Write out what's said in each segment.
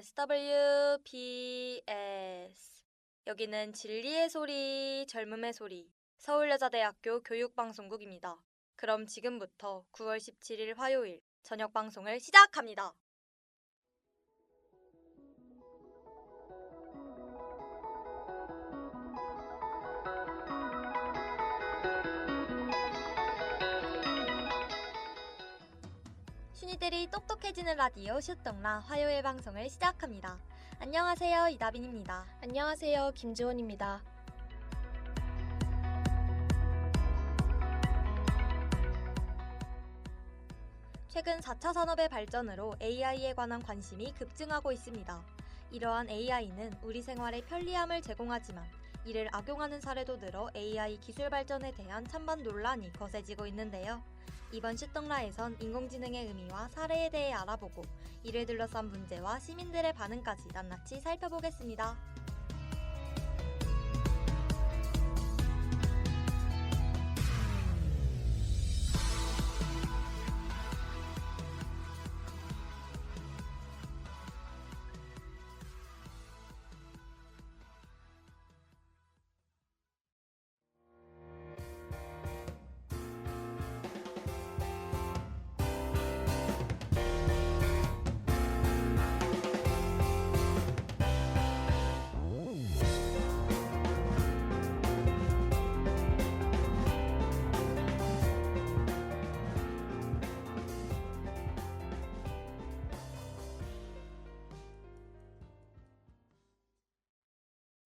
SWPS. 여기는 진리의 소리, 젊음의 소리, 서울여자대학교 교육방송국입니다. 그럼 지금부터 9월 17일 화요일 저녁 방송을 시작합니다. 신이들이 똑똑해지는 라디오 슈떡라 화요일 방송을 시작합니다. 안녕하세요, 이다빈입니다. 안녕하세요, 김지원입니다. 최근 4차 산업의 발전으로 AI에 관한 관심이 급증하고 있습니다. 이러한 AI는 우리 생활에 편리함을 제공하지만 이를 악용하는 사례도 늘어 AI 기술 발전에 대한 찬반 논란이 거세지고 있는데요. 이번 슈떡라에선 인공지능의 의미와 사례에 대해 알아보고 이를 둘러싼 문제와 시민들의 반응까지 낱낱이 살펴보겠습니다.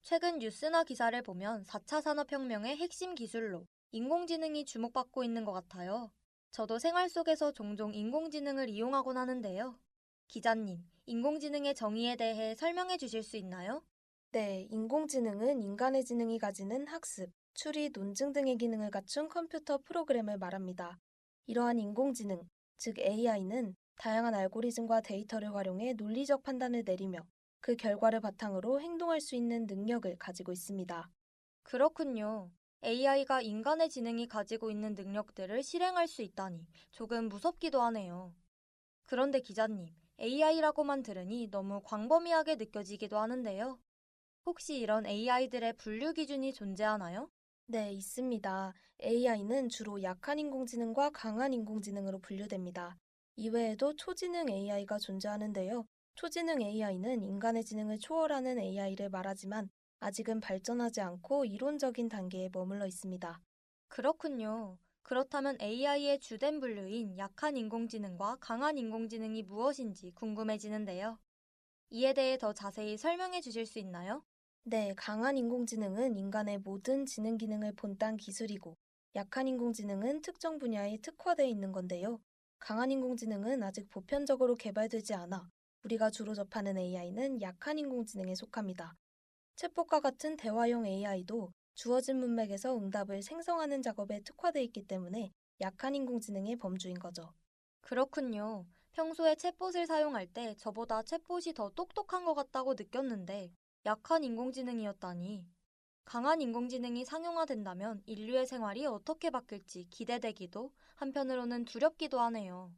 최근 뉴스나 기사를 보면 4차 산업혁명의 핵심 기술로 인공지능이 주목받고 있는 것 같아요. 저도 생활 속에서 종종 인공지능을 이용하곤 하는데요. 기자님, 인공지능의 정의에 대해 설명해 주실 수 있나요? 네, 인공지능은 인간의 지능이 가지는 학습, 추리, 논증 등의 기능을 갖춘 컴퓨터 프로그램을 말합니다. 이러한 인공지능, 즉 AI는 다양한 알고리즘과 데이터를 활용해 논리적 판단을 내리며 그 결과를 바탕으로 행동할 수 있는 능력을 가지고 있습니다. 그렇군요. AI가 인간의 지능이 가지고 있는 능력들을 실행할 수 있다니 조금 무섭기도 하네요. 그런데 기자님, AI라고만 들으니 너무 광범위하게 느껴지기도 하는데요. 혹시 이런 AI들의 분류 기준이 존재하나요? 네, 있습니다. AI는 주로 약한 인공지능과 강한 인공지능으로 분류됩니다. 이외에도 초지능 AI가 존재하는데요. 초지능 AI는 인간의 지능을 초월하는 AI를 말하지만 아직은 발전하지 않고 이론적인 단계에 머물러 있습니다. 그렇군요. 그렇다면 AI의 주된 분류인 약한 인공지능과 강한 인공지능이 무엇인지 궁금해지는데요. 이에 대해 더 자세히 설명해 주실 수 있나요? 네, 강한 인공지능은 인간의 모든 지능 기능을 본딴 기술이고, 약한 인공지능은 특정 분야에 특화되어 있는 건데요. 강한 인공지능은 아직 보편적으로 개발되지 않아 우리가 주로 접하는 AI는 약한 인공지능에 속합니다. 챗봇과 같은 대화형 AI도 주어진 문맥에서 응답을 생성하는 작업에 특화되어 있기 때문에 약한 인공지능의 범주인 거죠. 그렇군요. 평소에 챗봇을 사용할 때 저보다 챗봇이 더 똑똑한 것 같다고 느꼈는데 약한 인공지능이었다니. 강한 인공지능이 상용화된다면 인류의 생활이 어떻게 바뀔지 기대되기도 한편으로는 두렵기도 하네요.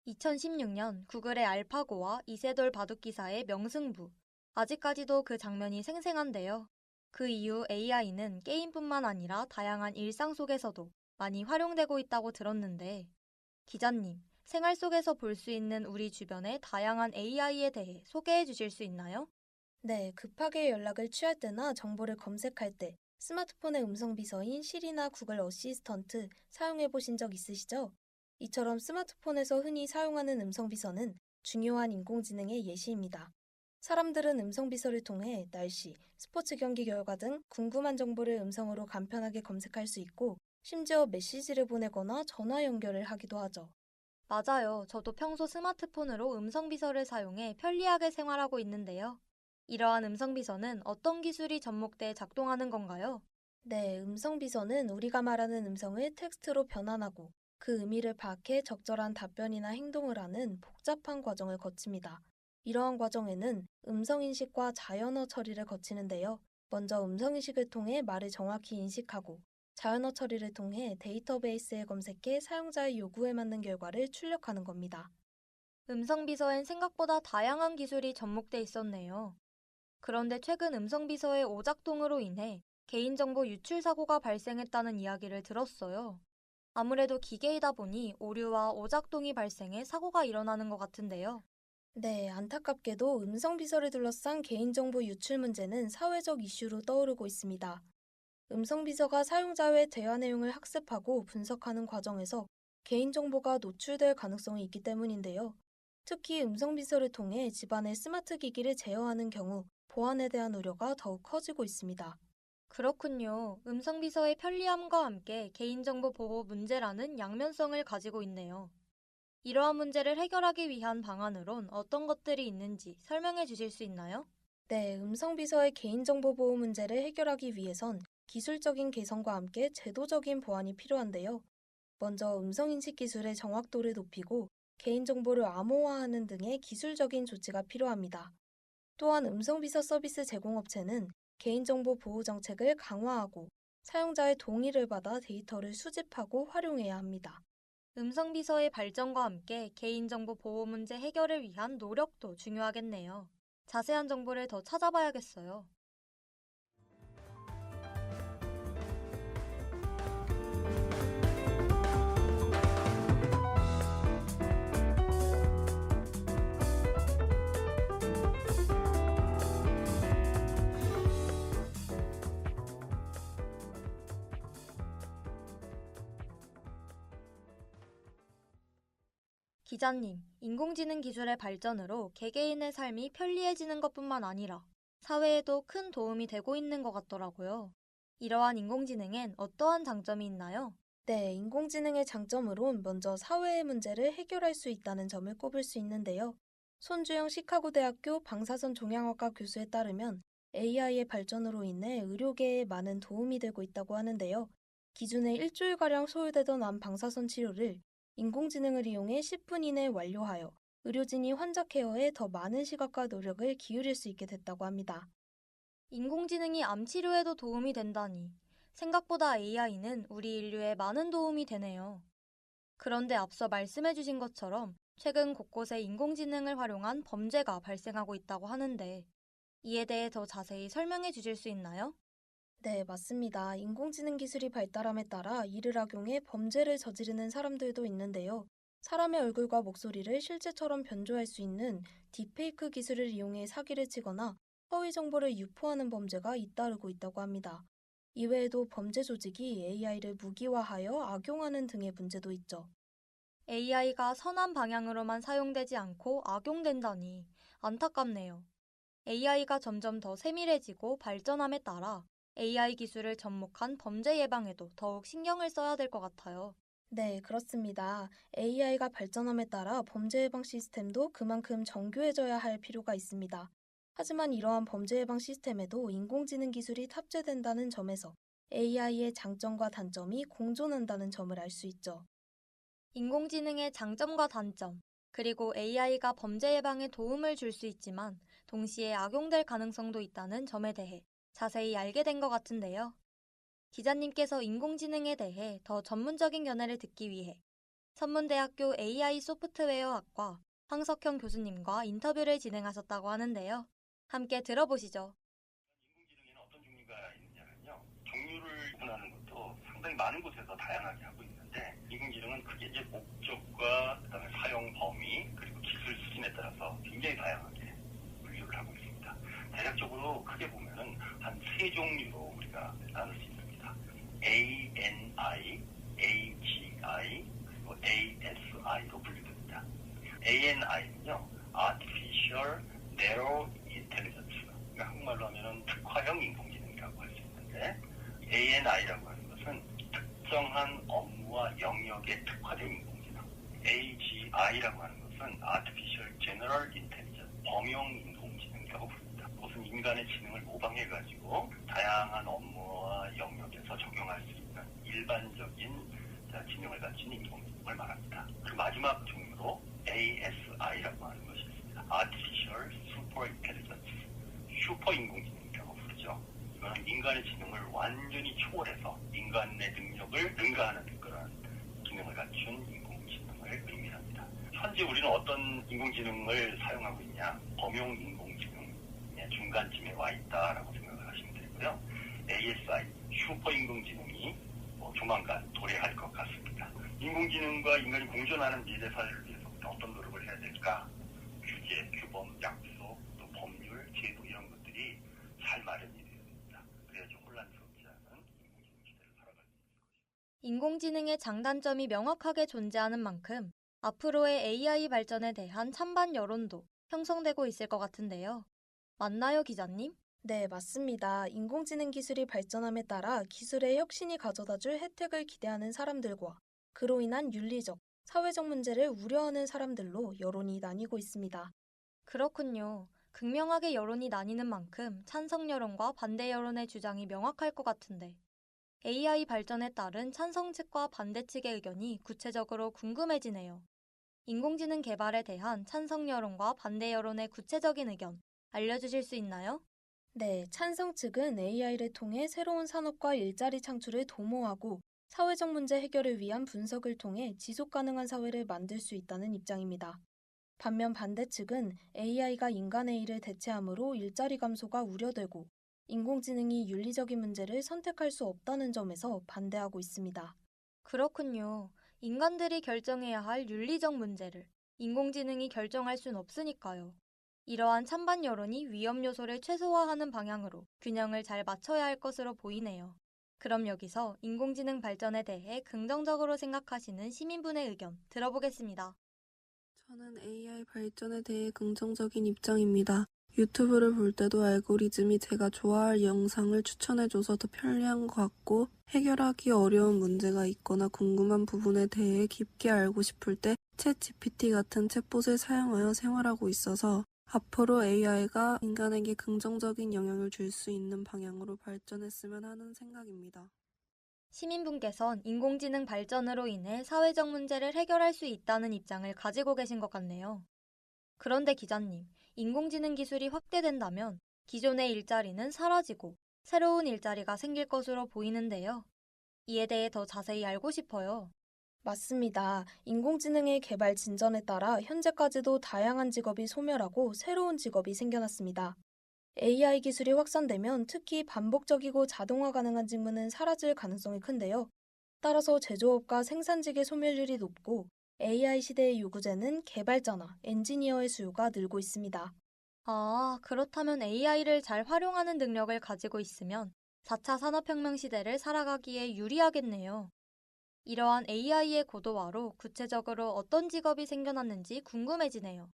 2016년 구글의 알파고와 이세돌 바둑기사의 명승부. 아직까지도 그 장면이 생생한데요. 그 이후 AI는 게임뿐만 아니라 다양한 일상 속에서도 많이 활용되고 있다고 들었는데, 기자님, 생활 속에서 볼 수 있는 우리 주변의 다양한 AI에 대해 소개해 주실 수 있나요? 네, 급하게 연락을 취할 때나 정보를 검색할 때 스마트폰의 음성 비서인 시리나 구글 어시스턴트 사용해 보신 적 있으시죠? 이처럼 스마트폰에서 흔히 사용하는 음성 비서는 중요한 인공지능의 예시입니다. 사람들은 음성 비서를 통해 날씨, 스포츠 경기 결과 등 궁금한 정보를 음성으로 간편하게 검색할 수 있고, 심지어 메시지를 보내거나 전화 연결을 하기도 하죠. 맞아요. 저도 평소 스마트폰으로 음성 비서를 사용해 편리하게 생활하고 있는데요. 이러한 음성 비서는 어떤 기술이 접목돼 작동하는 건가요? 네, 음성 비서는 우리가 말하는 음성을 텍스트로 변환하고 그 의미를 파악해 적절한 답변이나 행동을 하는 복잡한 과정을 거칩니다. 이러한 과정에는 음성 인식과 자연어 처리를 거치는데요. 먼저 음성 인식을 통해 말을 정확히 인식하고 자연어 처리를 통해 데이터베이스에 검색해 사용자의 요구에 맞는 결과를 출력하는 겁니다. 음성 비서엔 생각보다 다양한 기술이 접목돼 있었네요. 그런데 최근 음성 비서의 오작동으로 인해 개인정보 유출 사고가 발생했다는 이야기를 들었어요. 아무래도 기계이다 보니 오류와 오작동이 발생해 사고가 일어나는 것 같은데요. 네, 안타깝게도 음성 비서를 둘러싼 개인정보 유출 문제는 사회적 이슈로 떠오르고 있습니다. 음성 비서가 사용자의 대화 내용을 학습하고 분석하는 과정에서 개인정보가 노출될 가능성이 있기 때문인데요. 특히 음성 비서를 통해 집안의 스마트 기기를 제어하는 경우 보안에 대한 우려가 더욱 커지고 있습니다. 그렇군요. 음성 비서의 편리함과 함께 개인정보 보호 문제라는 양면성을 가지고 있네요. 이러한 문제를 해결하기 위한 방안으론 어떤 것들이 있는지 설명해 주실 수 있나요? 네, 음성 비서의 개인정보 보호 문제를 해결하기 위해선 기술적인 개선과 함께 제도적인 보완이 필요한데요. 먼저 음성인식 기술의 정확도를 높이고 개인정보를 암호화하는 등의 기술적인 조치가 필요합니다. 또한 음성비서 서비스 제공업체는 개인정보 보호 정책을 강화하고 사용자의 동의를 받아 데이터를 수집하고 활용해야 합니다. 음성 비서의 발전과 함께 개인정보 보호 문제 해결을 위한 노력도 중요하겠네요. 자세한 정보를 더 찾아봐야겠어요. 기자님, 인공지능 기술의 발전으로 개개인의 삶이 편리해지는 것뿐만 아니라 사회에도 큰 도움이 되고 있는 것 같더라고요. 이러한 인공지능엔 어떠한 장점이 있나요? 네, 인공지능의 장점으론 먼저 사회의 문제를 해결할 수 있다는 점을 꼽을 수 있는데요. 손주영 시카고대학교 방사선 종양학과 교수에 따르면 AI의 발전으로 인해 의료계에 많은 도움이 되고 있다고 하는데요. 기존에 일주일가량 소요되던 암 방사선 치료를 인공지능을 이용해 10분 이내에 완료하여 의료진이 환자 케어에 더 많은 시각과 노력을 기울일 수 있게 됐다고 합니다. 인공지능이 암 치료에도 도움이 된다니. 생각보다 AI는 우리 인류에 많은 도움이 되네요. 그런데 앞서 말씀해주신 것처럼 최근 곳곳에 인공지능을 활용한 범죄가 발생하고 있다고 하는데 이에 대해 더 자세히 설명해 주실 수 있나요? 네, 맞습니다. 인공지능 기술이 발달함에 따라 이를 악용해 범죄를 저지르는 사람들도 있는데요. 사람의 얼굴과 목소리를 실제처럼 변조할 수 있는 딥페이크 기술을 이용해 사기를 치거나 허위 정보를 유포하는 범죄가 잇따르고 있다고 합니다. 이외에도 범죄 조직이 AI를 무기화하여 악용하는 등의 문제도 있죠. AI가 선한 방향으로만 사용되지 않고 악용된다니 안타깝네요. AI가 점점 더 세밀해지고 발전함에 따라 AI 기술을 접목한 범죄 예방에도 더욱 신경을 써야 될 것 같아요. 네, 그렇습니다. AI가 발전함에 따라 범죄 예방 시스템도 그만큼 정교해져야 할 필요가 있습니다. 하지만 이러한 범죄 예방 시스템에도 인공지능 기술이 탑재된다는 점에서 AI의 장점과 단점이 공존한다는 점을 알 수 있죠. 인공지능의 장점과 단점, 그리고 AI가 범죄 예방에 도움을 줄 수 있지만 동시에 악용될 가능성도 있다는 점에 대해 자세히 알게 된 것 같은데요. 기자님께서 인공지능에 대해 더 전문적인 견해를 듣기 위해 선문대학교 AI 소프트웨어학과 황석형 교수님과 인터뷰를 진행하셨다고 하는데요. 함께 들어보시죠. 인공지능에는 어떤 종류가 있느냐면요. 종류를 구분하는 것도 상당히 많은 곳에서 다양하게 하고 있는데 인공지능은 그게 이제 목적과 그다음에 사용 범위 그리고 기술 수준에 따라서 굉장히 다양하게 분류를 하고 있습니다. 대략적으로 크게 보면은 한 세 종류로 우리가 나눌 수 있습니다. ANI, AGI 그리고 ASI로 분류됩니다. ANI는요, Artificial Narrow Intelligence, 그러니까 한국말로 하면은 특화형 인공지능이라고 할 수 있는데, ANI라고 하는 것은 특정한 업무와 영역에 특화된 인공지능, AGI라고 하는 것은 Artificial General Intelligence, 범용 인공지능이라고 부릅니다. 그것은 인간의 지능을 모방해가지고 다양한 업무와 영역에서 적용할 수 있는 일반적인 지능을 갖춘 인공지능을 말합니다. 그 마지막 종류로 ASI라고 하는 것이 있습니다. Artificial Super Intelligence, 슈퍼 인공지능이라고 부르죠. 이거는 인간의 지능을 완전히 초월해서 인간의 능력을 능가하는 그런 기능을 갖춘 인공지능을 의미합니다. 현재 우리는 어떤 인공지능을 사용하고 있냐? 범용 인공지능의 중간쯤에 와 있다라고 생각을 하시면 되고요. ASI, 슈퍼 인공지능이 조만간 도래할 것 같습니다. 인공지능과 인간이 공존하는 미래 사회를 위해서 어떤 노력을 해야 될까? 규제, 규범, 약속, 또 법률, 제도 이런 것들이 잘 마련이 되어야 됩니다. 그래야지 혼란스럽지 않은 인공지능 시대를 살아갈 수 있을 것입니다. 인공지능의 장단점이 명확하게 존재하는 만큼 앞으로의 AI 발전에 대한 찬반 여론도 형성되고 있을 것 같은데요. 맞나요, 기자님? 네, 맞습니다. 인공지능 기술이 발전함에 따라 기술의 혁신이 가져다줄 혜택을 기대하는 사람들과 그로 인한 윤리적, 사회적 문제를 우려하는 사람들로 여론이 나뉘고 있습니다. 그렇군요. 극명하게 여론이 나뉘는 만큼 찬성 여론과 반대 여론의 주장이 명확할 것 같은데 AI 발전에 따른 찬성 측과 반대 측의 의견이 구체적으로 궁금해지네요. 인공지능 개발에 대한 찬성 여론과 반대 여론의 구체적인 의견 알려주실 수 있나요? 네, 찬성 측은 AI를 통해 새로운 산업과 일자리 창출을 도모하고 사회적 문제 해결을 위한 분석을 통해 지속 가능한 사회를 만들 수 있다는 입장입니다. 반면 반대 측은 AI가 인간의 일을 대체함으로 일자리 감소가 우려되고 인공지능이 윤리적인 문제를 선택할 수 없다는 점에서 반대하고 있습니다. 그렇군요. 인간들이 결정해야 할 윤리적 문제를 인공지능이 결정할 순 없으니까요. 이러한 찬반 여론이 위험 요소를 최소화하는 방향으로 균형을 잘 맞춰야 할 것으로 보이네요. 그럼 여기서 인공지능 발전에 대해 긍정적으로 생각하시는 시민분의 의견 들어보겠습니다. 저는 AI 발전에 대해 긍정적인 입장입니다. 유튜브를 볼 때도 알고리즘이 제가 좋아할 영상을 추천해줘서 더 편리한 것 같고 해결하기 어려운 문제가 있거나 궁금한 부분에 대해 깊게 알고 싶을 때 챗 GPT 같은 챗봇을 사용하여 생활하고 있어서 앞으로 AI가 인간에게 긍정적인 영향을 줄 수 있는 방향으로 발전했으면 하는 생각입니다. 시민분께선 인공지능 발전으로 인해 사회적 문제를 해결할 수 있다는 입장을 가지고 계신 것 같네요. 그런데 기자님, 인공지능 기술이 확대된다면 기존의 일자리는 사라지고 새로운 일자리가 생길 것으로 보이는데요. 이에 대해 더 자세히 알고 싶어요. 맞습니다. 인공지능의 개발 진전에 따라 현재까지도 다양한 직업이 소멸하고 새로운 직업이 생겨났습니다. AI 기술이 확산되면 특히 반복적이고 자동화 가능한 직무는 사라질 가능성이 큰데요. 따라서 제조업과 생산직의 소멸률이 높고 AI 시대의 요구제는 개발자나 엔지니어의 수요가 늘고 있습니다. 아, 그렇다면 AI를 잘 활용하는 능력을 가지고 있으면 4차 산업혁명 시대를 살아가기에 유리하겠네요. 이러한 AI의 고도화로 구체적으로 어떤 직업이 생겨났는지 궁금해지네요.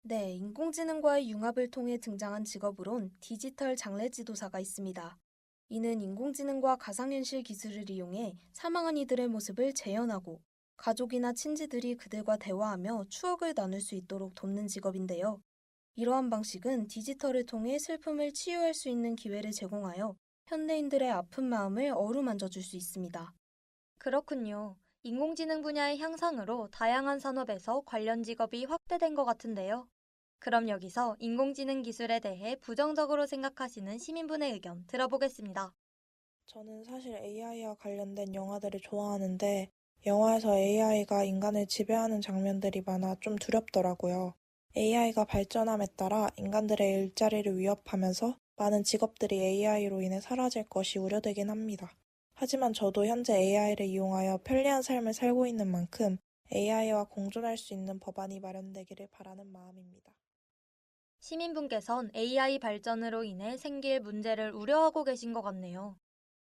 네, 인공지능과의 융합을 통해 등장한 직업으론 디지털 장래 지도사가 있습니다. 이는 인공지능과 가상현실 기술을 이용해 사망한 이들의 모습을 재현하고 가족이나 친지들이 그들과 대화하며 추억을 나눌 수 있도록 돕는 직업인데요. 이러한 방식은 디지털을 통해 슬픔을 치유할 수 있는 기회를 제공하여 현대인들의 아픈 마음을 어루만져 줄 수 있습니다. 그렇군요. 인공지능 분야의 향상으로 다양한 산업에서 관련 직업이 확대된 것 같은데요. 그럼 여기서 인공지능 기술에 대해 부정적으로 생각하시는 시민분의 의견 들어보겠습니다. 저는 사실 AI와 관련된 영화들을 좋아하는데 영화에서 AI가 인간을 지배하는 장면들이 많아 좀 두렵더라고요. AI가 발전함에 따라 인간들의 일자리를 위협하면서 많은 직업들이 AI로 인해 사라질 것이 우려되긴 합니다. 하지만 저도 현재 AI를 이용하여 편리한 삶을 살고 있는 만큼 AI와 공존할 수 있는 법안이 마련되기를 바라는 마음입니다. 시민분께선 AI 발전으로 인해 생길 문제를 우려하고 계신 것 같네요.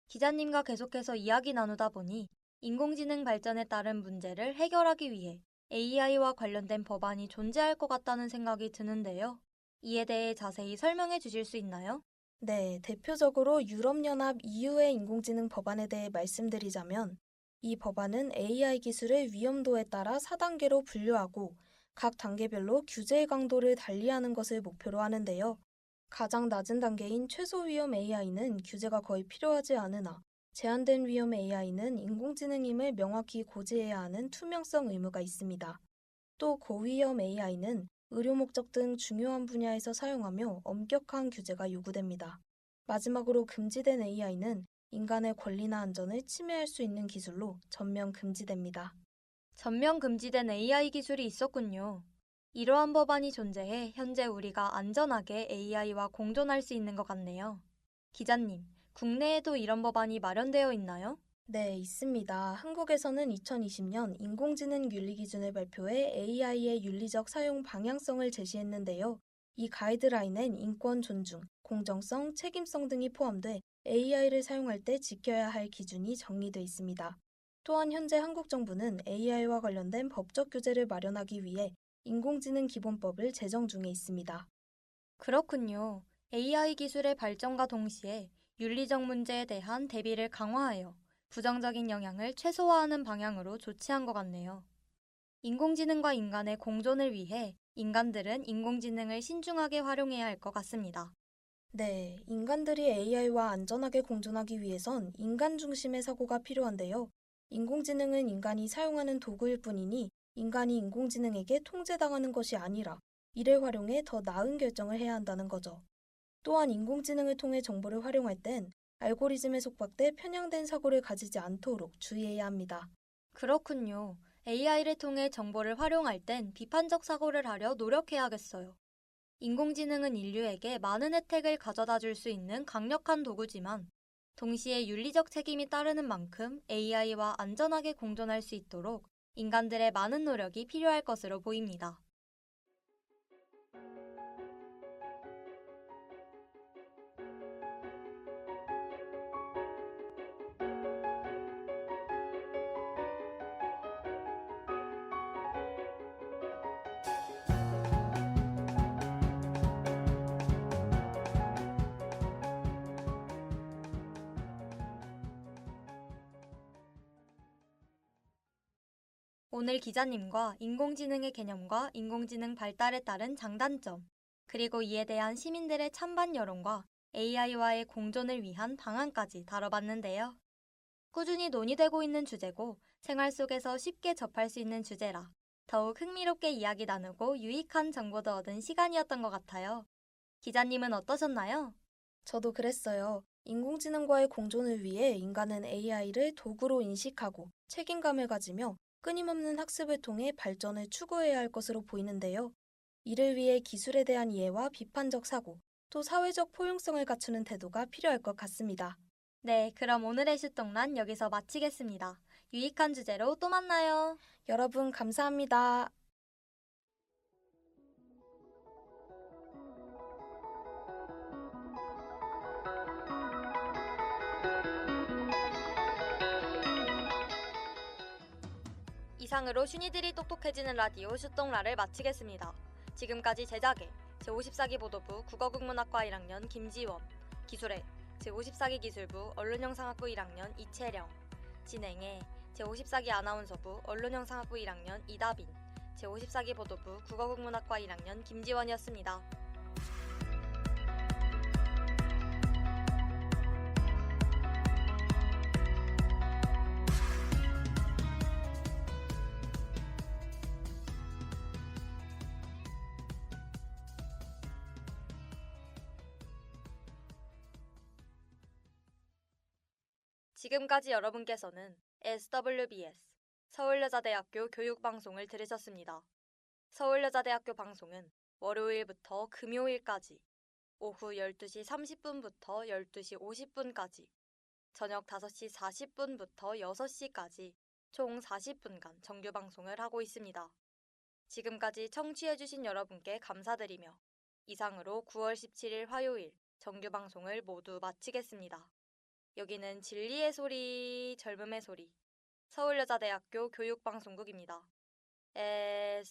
기자님과 계속해서 이야기 나누다 보니 인공지능 발전에 따른 문제를 해결하기 위해 AI와 관련된 법안이 존재할 것 같다는 생각이 드는데요. 이에 대해 자세히 설명해 주실 수 있나요? 네, 대표적으로 유럽연합 EU의 인공지능 법안에 대해 말씀드리자면 이 법안은 AI 기술의 위험도에 따라 4단계로 분류하고 각 단계별로 규제의 강도를 달리하는 것을 목표로 하는데요. 가장 낮은 단계인 최소 위험 AI는 규제가 거의 필요하지 않으나 제한된 위험 AI는 인공지능임을 명확히 고지해야 하는 투명성 의무가 있습니다. 또 고위험 AI는 의료 목적 등 중요한 분야에서 사용하며 엄격한 규제가 요구됩니다. 마지막으로 금지된 AI는 인간의 권리나 안전을 침해할 수 있는 기술로 전면 금지됩니다. 전면 금지된 AI 기술이 있었군요. 이러한 법안이 존재해 현재 우리가 안전하게 AI와 공존할 수 있는 것 같네요. 기자님, 국내에도 이런 법안이 마련되어 있나요? 네, 있습니다. 한국에서는 2020년 인공지능 윤리 기준을 발표해 AI의 윤리적 사용 방향성을 제시했는데요. 이 가이드라인엔 인권 존중, 공정성, 책임성 등이 포함돼 AI를 사용할 때 지켜야 할 기준이 정리돼 있습니다. 또한 현재 한국 정부는 AI와 관련된 법적 규제를 마련하기 위해 인공지능 기본법을 제정 중에 있습니다. 그렇군요. AI 기술의 발전과 동시에 윤리적 문제에 대한 대비를 강화하여 부정적인 영향을 최소화하는 방향으로 조치한 것 같네요. 인공지능과 인간의 공존을 위해 인간들은 인공지능을 신중하게 활용해야 할 것 같습니다. 네, 인간들이 AI와 안전하게 공존하기 위해선 인간 중심의 사고가 필요한데요. 인공지능은 인간이 사용하는 도구일 뿐이니 인간이 인공지능에게 통제당하는 것이 아니라 이를 활용해 더 나은 결정을 해야 한다는 거죠. 또한 인공지능을 통해 정보를 활용할 땐 알고리즘에 속박돼 편향된 사고를 가지지 않도록 주의해야 합니다. 그렇군요. AI를 통해 정보를 활용할 땐 비판적 사고를 하려 노력해야겠어요. 인공지능은 인류에게 많은 혜택을 가져다 줄 수 있는 강력한 도구지만 동시에 윤리적 책임이 따르는 만큼 AI와 안전하게 공존할 수 있도록 인간들의 많은 노력이 필요할 것으로 보입니다. 오늘 기자님과 인공지능의 개념과 인공지능 발달에 따른 장단점, 그리고 이에 대한 시민들의 찬반 여론과 AI와의 공존을 위한 방안까지 다뤄봤는데요. 꾸준히 논의되고 있는 주제고 생활 속에서 쉽게 접할 수 있는 주제라 더욱 흥미롭게 이야기 나누고 유익한 정보도 얻은 시간이었던 것 같아요. 기자님은 어떠셨나요? 저도 그랬어요. 인공지능과의 공존을 위해 인간은 AI를 도구로 인식하고 책임감을 가지며 끊임없는 학습을 통해 발전을 추구해야 할 것으로 보이는데요. 이를 위해 기술에 대한 이해와 비판적 사고, 또 사회적 포용성을 갖추는 태도가 필요할 것 같습니다. 네, 그럼 오늘의 슈동란 여기서 마치겠습니다. 유익한 주제로 또 만나요. 여러분 감사합니다. 이상으로 슈니들이 똑똑해지는 라디오 슈동라를 마치겠습니다. 지금까지 제작에 제54기 보도부 국어국문학과 1학년 김지원, 기술에 제54기 기술부 언론영상학부 1학년 이채령, 진행에 제54기 아나운서부 언론영상학부 1학년 이다빈, 제54기 보도부 국어국문학과 1학년 김지원이었습니다. 지금까지 여러분께서는 SWBS 서울여자대학교 교육방송을 들으셨습니다. 서울여자대학교 방송은 월요일부터 금요일까지 오후 12시 30분부터 12시 50분까지 저녁 5시 40분부터 6시까지 총 40분간 정규방송을 하고 있습니다. 지금까지 청취해주신 여러분께 감사드리며 이상으로 9월 17일 화요일 정규방송을 모두 마치겠습니다. 여기는 진리의 소리, 젊음의 소리, 서울여자대학교 교육방송국입니다. SWBS